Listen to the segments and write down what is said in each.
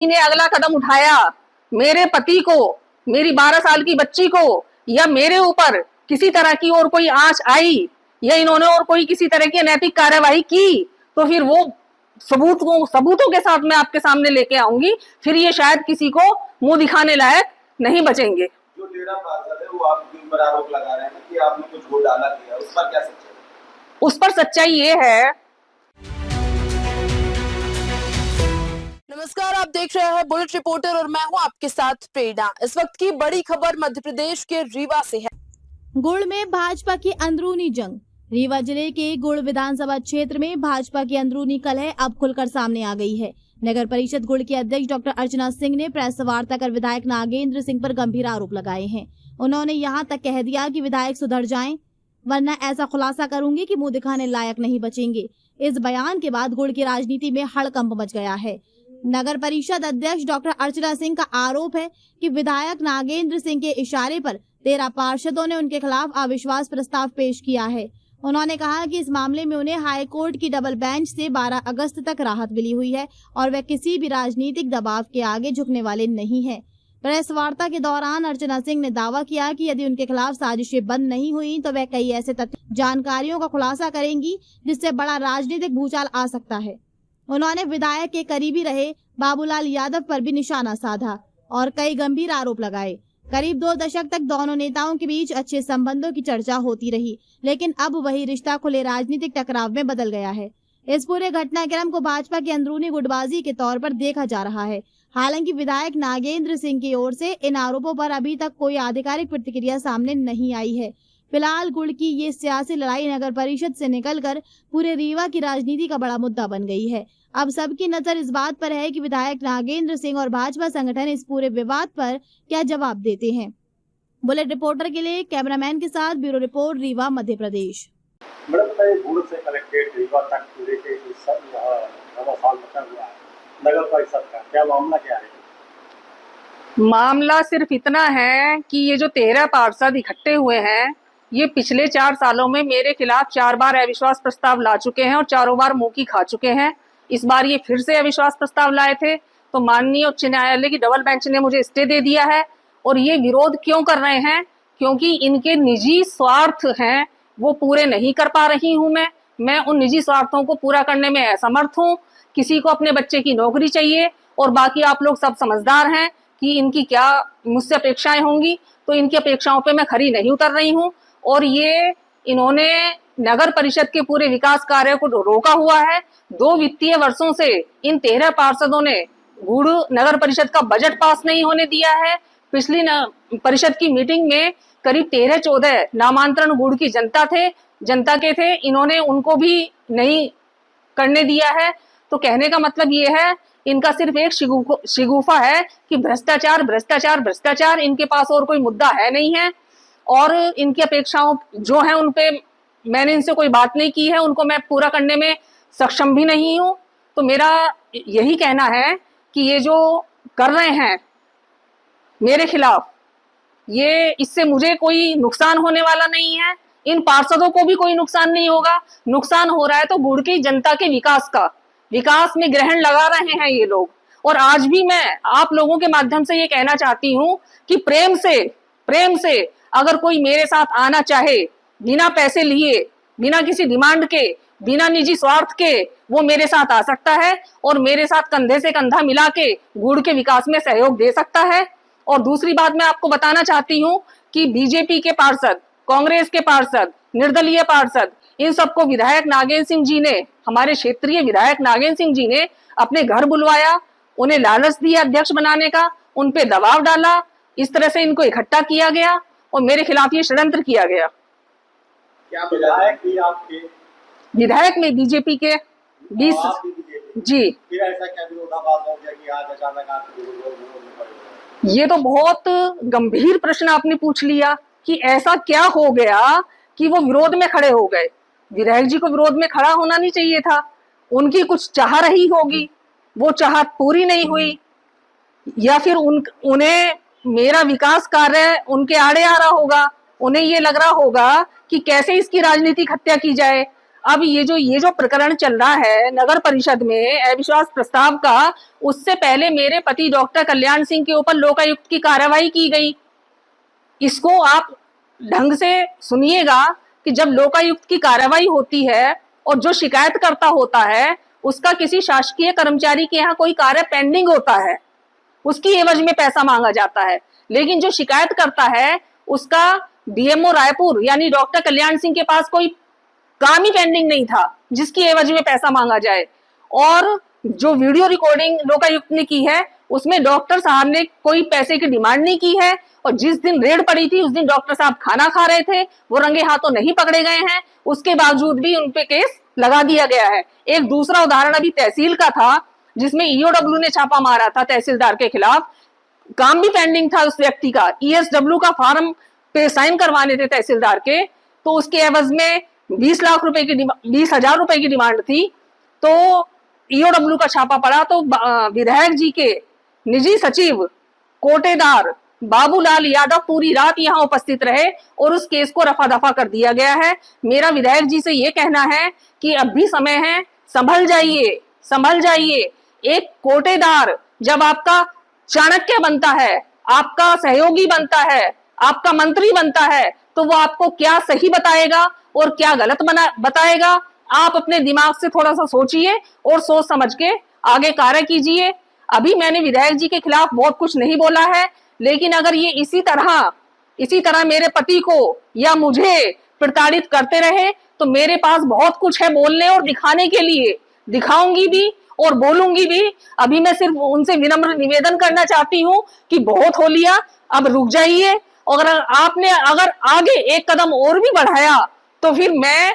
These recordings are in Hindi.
ने अगला कदम उठाया, मेरे पति को, मेरी 12 साल की बच्ची को या मेरे ऊपर किसी तरह की और कोई आंच आई या इन्होंने और कोई किसी तरह की अनैतिक कार्यवाही की तो फिर वो सबूतों के साथ मैं आपके सामने लेके आऊंगी। फिर ये शायद किसी को मुंह दिखाने लायक नहीं बचेंगे। जो डेरा पार्षद है वो आपके ऊपर आरोप लगा रहे हैं कि आपने कुछ घोटाला किया, उस पर क्या सच्चाई? उस पर सच्चाई ये है। नमस्कार, आप देख रहे हैं बुलेट रिपोर्टर और मैं हूं आपके साथ प्रेरणा। इस वक्त की बड़ी खबर मध्य प्रदेश के रीवा से है। गुड़ में भाजपा की अंदरूनी जंग। रीवा जिले के गुड़ विधानसभा क्षेत्र में भाजपा की अंदरूनी कलह अब खुलकर सामने आ गई है। नगर परिषद गुड़ के अध्यक्ष डॉक्टर अर्चना सिंह ने प्रेस वार्ता कर विधायक नागेंद्र सिंह पर गंभीर आरोप लगाए हैं। उन्होंने यहां तक कह दिया कि विधायक सुधर जाएं, वरना ऐसा खुलासा करूंगी कि मुंह दिखाने लायक नहीं बचेंगे। इस बयान के बाद गुड़ की राजनीति में हड़कंप मच गया है। नगर परिषद अध्यक्ष डॉक्टर अर्चना सिंह का आरोप है कि विधायक नागेंद्र सिंह के इशारे पर 13 पार्षदों ने उनके खिलाफ अविश्वास प्रस्ताव पेश किया है। उन्होंने कहा कि इस मामले में उन्हें हाई कोर्ट की डबल बेंच से 12 अगस्त तक राहत मिली हुई है और वे किसी भी राजनीतिक दबाव के आगे झुकने वाले नहीं हैं। प्रेस वार्ता के दौरान अर्चना सिंह ने दावा किया कि यदि उनके खिलाफ साजिशें बंद नहीं हुई तो वह कई ऐसे जानकारियों का खुलासा करेंगी जिससे बड़ा राजनीतिक भूचाल आ सकता है। उन्होंने विधायक के करीबी रहे बाबूलाल यादव पर भी निशाना साधा और कई गंभीर आरोप लगाए। करीब 2 दशक तक दोनों नेताओं के बीच अच्छे संबंधों की चर्चा होती रही, लेकिन अब वही रिश्ता खुले राजनीतिक टकराव में बदल गया है। इस पूरे घटनाक्रम को भाजपा की अंदरूनी गुटबाजी के तौर पर देखा जा रहा है। हालांकि विधायक नागेंद्र सिंह की ओर से इन आरोपों पर अभी तक कोई आधिकारिक प्रतिक्रिया सामने नहीं आई है। फिलहाल गुड़ की ये सियासी लड़ाई नगर परिषद से निकलकर पूरे रीवा की राजनीति का बड़ा मुद्दा बन गई है। अब सबकी नजर इस बात पर है कि विधायक नागेंद्र सिंह और भाजपा संगठन इस पूरे विवाद पर क्या जवाब देते हैं। बुलेट रिपोर्टर के लिए कैमरामैन के साथ ब्यूरो रिपोर्ट, रीवा, मध्य प्रदेश। गुड़ से कलेक्टेड रीवा तक पूरे के साल बचा हुआ है नगर परिषद का, क्या मामला क्या है? मामला सिर्फ इतना है कि ये जो 13 पार्षद इकट्ठे हुए हैं, ये पिछले 4 सालों में मेरे खिलाफ 4 बार अविश्वास प्रस्ताव ला चुके हैं और चारों बार मुंह की खा चुके हैं। इस बार ये फिर से अविश्वास प्रस्ताव लाए थे तो माननीय उच्च न्यायालय की डबल बेंच ने मुझे स्टे दे दिया है। और ये विरोध क्यों कर रहे हैं? क्योंकि इनके निजी स्वार्थ हैं, वो पूरे नहीं कर पा रही हूं मैं उन निजी स्वार्थों को पूरा करने में असमर्थ हूं। किसी को अपने बच्चे की नौकरी चाहिए और बाकी आप लोग सब समझदार हैं कि इनकी क्या मुझसे अपेक्षाएं होंगी, तो इनकी अपेक्षाओं पे मैं खरी नहीं उतर रही हूँ। और ये इन्होंने नगर परिषद के पूरे विकास कार्य को रोका हुआ है। 2 वित्तीय वर्षों से इन 13 पार्षदों ने गुड़ नगर परिषद का बजट पास नहीं होने दिया है। पिछली परिषद की मीटिंग में करीब 13-14 नामांतरण गुड़ की जनता के थे, इन्होंने उनको भी नहीं करने दिया है। तो कहने का मतलब ये है, इनका सिर्फ एक शिगुफा है कि भ्रष्टाचार भ्रष्टाचार भ्रष्टाचार, इनके पास और कोई मुद्दा है नहीं है। और इनकी अपेक्षाओं जो है उन पे मैंने इनसे कोई बात नहीं की है, उनको मैं पूरा करने में सक्षम भी नहीं हूं। तो मेरा यही कहना है कि ये जो कर रहे हैं मेरे खिलाफ, ये इससे मुझे कोई नुकसान होने वाला नहीं है, इन पार्षदों को भी कोई नुकसान नहीं होगा। नुकसान हो रहा है तो गुड़ की जनता के विकास में ग्रहण लगा रहे हैं ये लोग। और आज भी मैं आप लोगों के माध्यम से ये कहना चाहती हूँ कि प्रेम से अगर कोई मेरे साथ आना चाहे, बिना पैसे लिए, बिना किसी डिमांड के, बिना निजी स्वार्थ के, वो मेरे साथ आ सकता है और मेरे साथ कंधे से कंधा मिला के गुड़ के विकास में सहयोग दे सकता है। और दूसरी बात मैं आपको बताना चाहती हूँ कि बीजेपी के पार्षद, कांग्रेस के पार्षद, निर्दलीय पार्षद, इन सबको विधायक नागेंद्र सिंह जी ने, हमारे क्षेत्रीय विधायक नागेंद्र सिंह जी ने अपने घर बुलवाया, उन्हें लालच दिया अध्यक्ष बनाने का, उन पे दबाव डाला, इस तरह से इनको इकट्ठा किया गया और मेरे खिलाफ ये षड्यंत्र किया गया। क्या विधायक भी आपके? विधायक में बीजेपी के 20 जी। फिर ऐसा क्या विरोधाभास हो गया कि आज अचानक आपको विरोध में पड़े? ये तो बहुत गंभीर प्रश्न आपने पूछ लिया कि ऐसा क्या हो गया कि वो विरोध में खड़े हो गए। विधायक जी को विरोध में खड़ा होना नहीं चाहिए था, उनकी कुछ चाह रही होगी, वो चाहत पूरी नहीं हुई, या फिर उन्हें मेरा विकास कार्य उनके आड़े आ रहा होगा, उन्हें ये लग रहा होगा कि कैसे इसकी राजनीतिक हत्या की जाए। अब ये जो प्रकरण चल रहा है नगर परिषद में अविश्वास प्रस्ताव का, उससे पहले मेरे पति डॉक्टर कल्याण सिंह के ऊपर लोकायुक्त की कार्रवाई की गई। इसको आप ढंग से सुनिएगा कि जब लोकायुक्त की कार्रवाई होती है और जो शिकायतकर्ता होता है उसका किसी शासकीय कर्मचारी के यहाँ कोई कार्य पेंडिंग होता है, उसकी एवज में पैसा मांगा जाता है। लेकिन जो शिकायत करता है उसका डीएमओ रायपुर यानी डॉक्टर कल्याण सिंह के पास कोई काम ही पेंडिंग नहीं था जिसकी एवज में पैसा मांगा जाए। और जो वीडियो रिकॉर्डिंग लोकायुक्त ने की है उसमें डॉक्टर साहब ने कोई पैसे की डिमांड नहीं की है, और जिस दिन रेड पड़ी थी उस दिन डॉक्टर साहब खाना खा रहे थे, वो रंगे हाथों नहीं पकड़े गए हैं, उसके बावजूद भी उन पे केस लगा दिया गया है। एक दूसरा उदाहरण अभी तहसील का था जिसमें ईओडब्ल्यू ने छापा मारा था तहसीलदार के खिलाफ, काम भी पेंडिंग था उस व्यक्ति का, ईएसडब्ल्यू का फॉर्म पे साइन करवाने थे तहसीलदार के, तो उसके एवज में 20,000 रुपए की डिमांड थी। तो ईओडब्ल्यू का छापा पड़ा तो विधायक जी के निजी सचिव कोटेदार बाबूलाल यादव पूरी रात यहां उपस्थित रहे और उस केस को रफा दफा कर दिया गया है। मेरा विधायक जी से ये कहना है कि अब भी समय है, संभल जाइए, संभल जाइए। एक कोटेदार जब आपका चाणक्य बनता है, आपका सहयोगी बनता है, आपका मंत्री बनता है, तो वो आपको क्या सही बताएगा और क्या गलत बताएगा। आप अपने दिमाग से थोड़ा सा सोचिए और सोच समझ के आगे कार्य कीजिए। अभी मैंने विधायक जी के खिलाफ बहुत कुछ नहीं बोला है, लेकिन अगर ये इसी तरह मेरे पति को या मुझे प्रताड़ित करते रहे तो मेरे पास बहुत कुछ है बोलने और दिखाने के लिए, दिखाऊंगी भी और बोलूंगी भी। अभी मैं सिर्फ उनसे विनम्र निवेदन करना चाहती हूँ कि बहुत हो लिया, अब रुक जाइए। और आपने अगर आगे एक कदम और भी बढ़ाया तो फिर मैं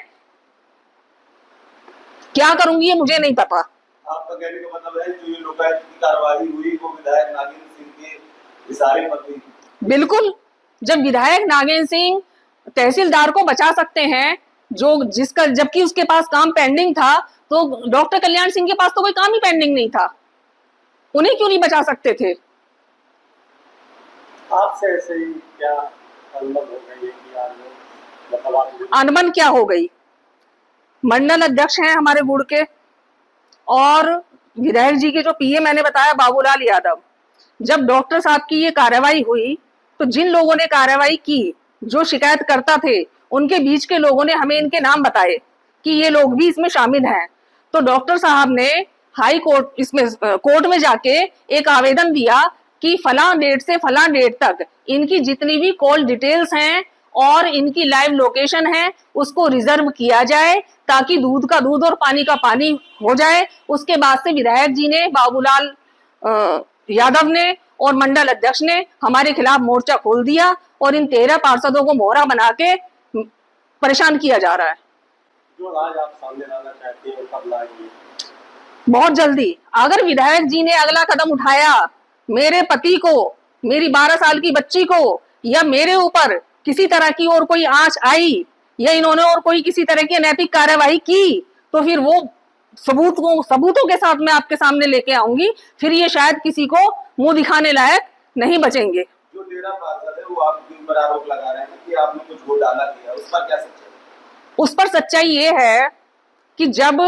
क्या करूंगी ये मुझे नहीं पता। आपका कहने का मतलब है जो ये लोकायुक्त की कार्रवाई हुई वो विधायक नागेंद्र सिंह के इशारे पर हुई? बिल्कुल। जब विधायक नागेंद्र सिंह तहसीलदार को बचा सकते हैं जबकि उसके पास काम पेंडिंग था, तो डॉक्टर कल्याण सिंह के पास तो कोई काम ही पेंडिंग नहीं था, उन्हें क्यों नहीं बचा सकते थे? आपसे ऐसे ही क्या अनबन हो गई है कि आज मतलब आप अनबन क्या हो गई? मंडल अध्यक्ष हैं हमारे गुड़ के और विधायक जी के जो पीए मैंने बताया बाबूलाल यादव, जब डॉक्टर साहब की ये कार्रवाई हुई तो जिन लोगों ने कार्रवाई की, जो शिकायत करता थे, उनके बीच के लोगों ने हमें इनके नाम बताए कि ये लोग भी इसमें शामिल हैं। तो डॉक्टर साहब ने हाई कोर्ट कोर्ट में जाके एक आवेदन दिया कि फलां डेट से फलां डेट तक इनकी जितनी भी कॉल डिटेल्स हैं और इनकी लाइव लोकेशन है उसको रिजर्व किया जाए ताकि दूध का दूध और पानी का पानी हो जाए। उसके बाद से विधायक जी ने, बाबूलाल यादव ने और मंडल अध्यक्ष ने हमारे खिलाफ मोर्चा खोल दिया और इन 13 पार्षदों को मोहरा बना के परेशान किया जा रहा है। जो आज आप सामने लाना चाहते हैं कब लाएंगे? बहुत जल्दी। अगर विधायक जी ने अगला कदम उठाया, मेरे पति को, मेरी 12 साल की बच्ची को या मेरे ऊपर किसी तरह की और कोई आंच आई या इन्होंने और कोई किसी तरह की अनैतिक कार्यवाही की, तो फिर वो सबूतों के साथ मैं आपके सामने लेके आऊंगी। फिर ये शायद किसी को मुंह दिखाने लायक नहीं बचेंगे। जो 13 पार्षद है वो आपके ऊपर आरोप लगा रहे हैं कि आपने कुछ घोटाला किया, उस पर क्या सच्चाई? उस पर सच्चाई ये है कि जब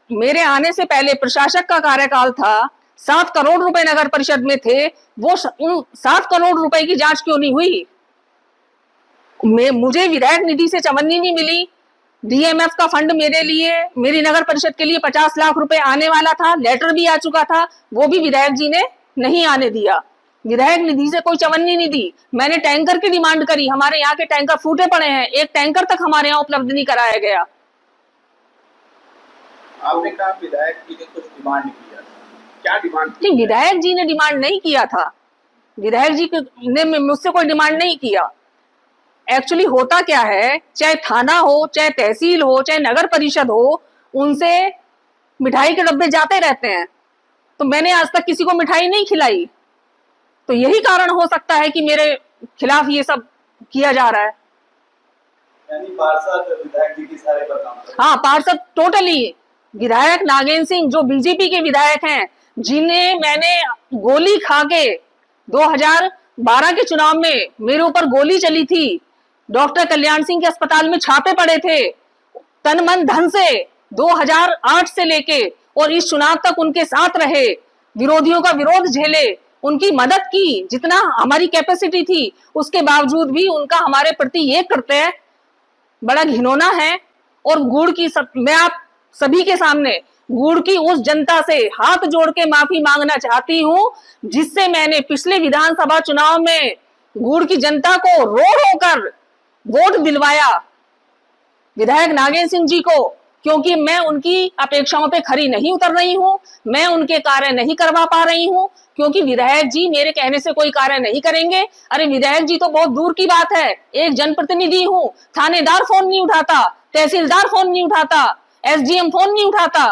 मेरे आने से पहले प्रशासक का कार्यकाल था, 7 करोड़ रुपए नगर परिषद में थे, वो 7 करोड़ रुपए की जांच क्यों नहीं हुई? मुझे विधायक निधि से चवन्नी नहीं मिली, डीएमएफ का फंड मेरे लिए, मेरी नगर परिषद के लिए 50 लाख रुपए आने वाला था, लेटर भी आ चुका था, वो भी विधायक जी ने नहीं आने दिया। विधायक निधि से कोई चवन्नी नहीं दी। मैंने टैंकर की डिमांड करी, हमारे यहाँ के टैंकर फूटे पड़े हैं, एक टैंकर तक हमारे यहाँ उपलब्ध नहीं कराया गया। आपने कहा विधायक जी ने कुछ डिमांड किया, क्या डिमांड? नहीं, विधायक जी ने डिमांड नहीं किया था, विधायक जी ने मुझसे कोई डिमांड नहीं किया। एक्चुअली होता क्या है, चाहे थाना हो, चाहे तहसील हो, चाहे नगर परिषद हो, उनसे मिठाई के डब्बे जाते रहते हैं, तो मैंने आज तक किसी को मिठाई नहीं खिलाई। तो यही कारण हो सकता है कि मेरे खिलाफ ये सब किया जा रहा है। यानी पार्षद विधायक जी के सारे पर काम कर रहे हैं। हाँ, पार्षद टोटली। विधायक नागेंद्र सिंह जो बीजेपी के विधायक हैं, जिन्हें मैंने गोली खा के 2012 के चुनाव में मेरे ऊपर गोली चली थी, डॉक्टर कल्याण सिंह के अस्पताल में छापे पड़े थे, तन मन धन से 2008 से लेके और इस चुनाव तक उनके साथ रहे, विरोधियों का विरोध झेले, उनकी मदद की, जितना हमारी कैपेसिटी थी उसके बावजूद भी उनका हमारे प्रति ये करते बड़ा घिनौना है। और गुड़ की मैं आप सभी के सामने गुड़ की उस जनता से हाथ जोड़ के माफी मांगना चाहती हूं जिससे मैंने पिछले विधानसभा चुनाव में गुड़ की जनता को रो रो कर वोट दिलवाया विधायक नागेंद्र सिंह जी को, क्योंकि मैं उनकी अपेक्षाओं पे खरी नहीं उतर रही हूं, मैं उनके कार्य नहीं करवा पा रही हूं, क्योंकि विधायक जी मेरे कहने से कोई कार्य नहीं करेंगे। अरे विधायक जी तो बहुत दूर की बात है, एक जनप्रतिनिधि हूं, थानेदार फोन नहीं उठाता, तहसीलदार फोन नहीं उठाता, एसडीएम फोन नहीं उठाता,